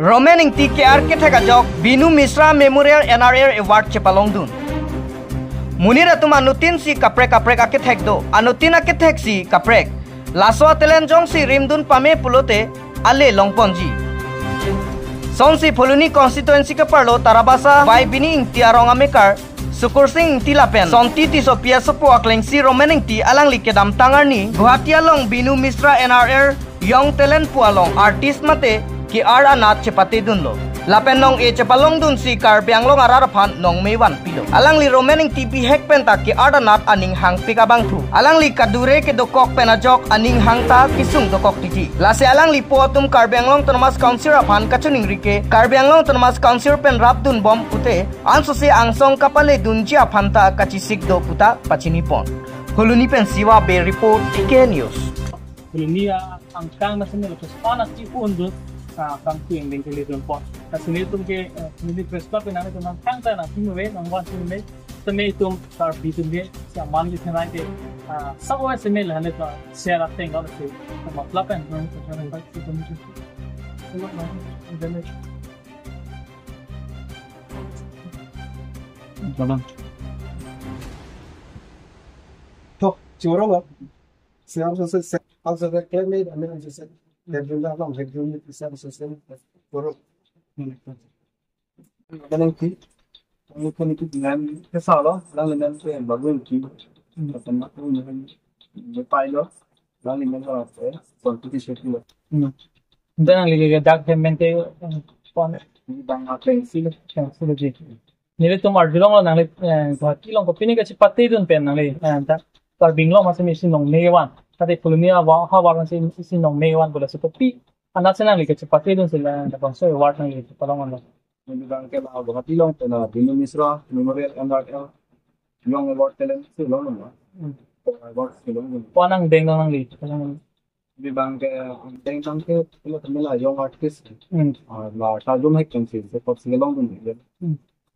Romen Engti Karbi jok Binu Misra Memorial NRA Award Cepalong dun. Munira tuma anutin si kaprek architect do. Anutin architect si kaprek. Laswa telenjong si rimdun pame pulote ale longponji. Son si Poluni constituency ke parlo Tarabasa by Bini Engti arong amekar Sukur sing Engti lapen. Son titi so pia sopo akleng si Romen Engti alang likedam tangar ni. Guhati along Binu Misra NRA young talent pu along artist mate ki ar anat cepate dun lo. Lapen nong e cepalong dun si Karbi ang long aphan Nongme Kevan pilo. Alang li Romen Engti pi hek penta ki ar anat aning hang pikabang thu. Alang li kadure ke dokok penajok aning hang ta kisung dokok titi. Lase alang li potum Karbi ang long termas council aphan kachuning rike. Karbi ang long termas council pen rap dun bom pute. Anso se angsong kapale dun ji aphan ta kachisik do puta pachinipon. Huluni pen siwa be report TK News. Huluni ang kang nasinil sa panas ti undut kang tuing din kali don po. Kasunod tum ke hindi press club na natin ng kanta na sinuwe ng one sinuwe sa may tum Karbi tum ke sa mangi thanay ke sa OS mail hanet na share at thing also sa maplapan ng sa ng bike tum Vâng. Thôi, chiều đâu ạ? Xem sẽ cái này là mình sẽ để chúng ta làm việc chung thì xem rồi. Cái này thì mình không biết làm cái sao đó, đang lên trên bảo vệ kỹ, tầm mắt mình bay đó, đang lên đó sẽ còn cái gì nữa. Dan liga document pon bang akhei sila sila nile tumar dilong nang le Guwahati long ko pini ka chipate dun pen nang le ta Karbi long mas mi Nongme Kevan tadi pulunia wa hawaran si Nongme Kevan bola seperti anak senang le ka chipate dun sila da bangso award nang le palongan lo Mình đang cái là Guwahati long tên là Binu Misra Memorial NRA long award talent si long no award si long ponang deng nang le palongan vì bằng cái tăng cái là young artist là ta dùng hết công việc để có sự long đồng được.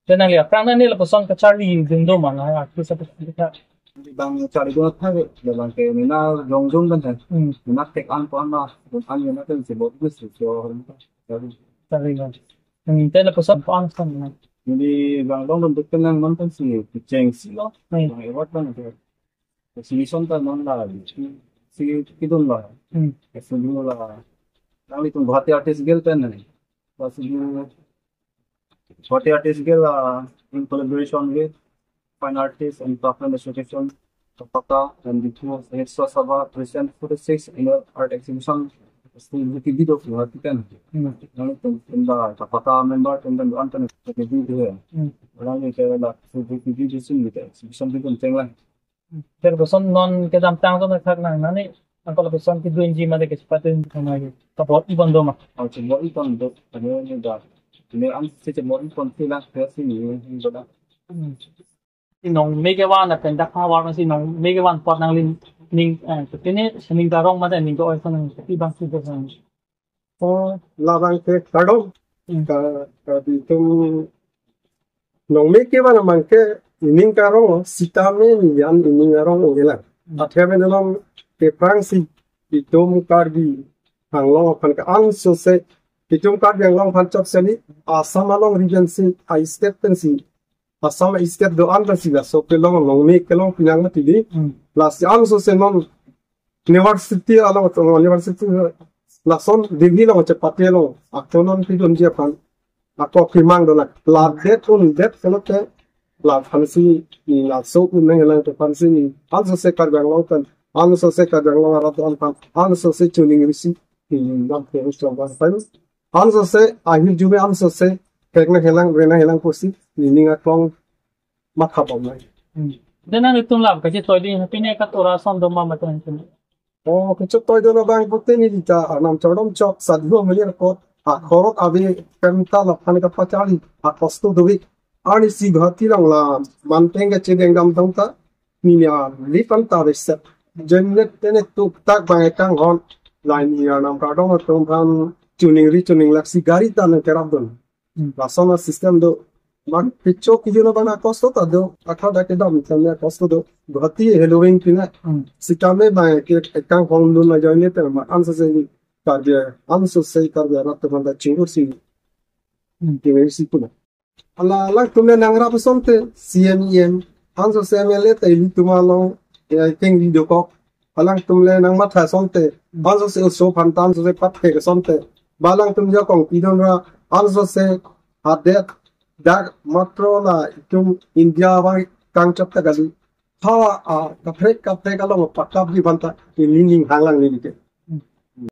Cho nên là prang này là person cái Charlie dừng đâu mà là artist là cái Vì bằng Charlie cũng thay là bằng cái mình là dùng dùng đơn giản, mình là take on của anh mình là cái gì một cái sự cho Charlie rồi. Mình tên là person on xong này. Vì bằng long đồng được cái năng món cái gì change đó, này what bằng cái sự sống ta nó là si kidun lah, sebelum lah, kali tu Guwahati artist girl pen ni, sebelum Guwahati artist girl in collaboration with fine artists and aphan association, Kapata and the two heads of Sabah present 46 in art exhibition. Still the video of Guwahati pen, kali tu inda Kapata member and then Anton the video, orang ni kaya lah, so the video sini kita exhibition tu pun cenglah. Pero person non ke dam tang to na thak nang nani ang kala person ki duin ji ma de ke patin thangai tapot ibon do ma Au cemor ikon do ano ni da. Ini ang si cemor ikon sila kaya sini do da. si Nongme Kevan na pen dak hawar si Nongme Kevan pot nang lin ning tini saning darong ma de ning ko sa nang ibang si do sang Oh, labang ke kadong ka di tum Nongme Kevan mang ke ining karong sitame ni yan ining karong ngela athebe nelong ke prangsi itum Karbi hanglong aphan ka ang so se itum Karbi hanglong phan chok seni Assam along region si I step tensi Assam step do an si la so ke long Nongme kelong pinang ma tili last ang so se non university along university la son degree long che patelo aktonon pidon je phan akok kimang do la det un det selote la fancy ni la so un nang la fancy ni also se Karbi long tan also se Karbi long arat on pan also se tuning risi ni dam ke strong one time also se ahi jume also se kekna helang posi ni ninga klong makhapom nai dena nitum lab ka je toy din pine ka tora som do ma ma tan oh ke chok toy do na bang pote ni ta anam chodom chok sadhu meliar ko a khorot abi kemta la phan ka pachali a kosto dobi ani si Guwahati lang la mantenga chedeng dam tangta ni ya lipan ta reset jennet tene tuk tak bang ekang hon line ni nam ka dong tom phan tuning laksi gari ta na kerap don la sona system do man picho ki jona bana kosto ta do akha da ke dam tamne kosto do Guwahati Halloween pina sikame bang ke ekang hon don na join te ma ansa se Karbi ansa se Karbi rat banda chingur si Kewek sipuna. Ala lang tumle nang rap sonte CMEM hanso CML te tumalong ting video ko. Alang tumle nang matha sonte hanso se so phantan so se pat ke sonte. Balang tumja kong pidon ra hanso se hadet dak matro la tum India bang kang chap ta gali. Hawa ka prek along pakap di banta in lining halang ni dike.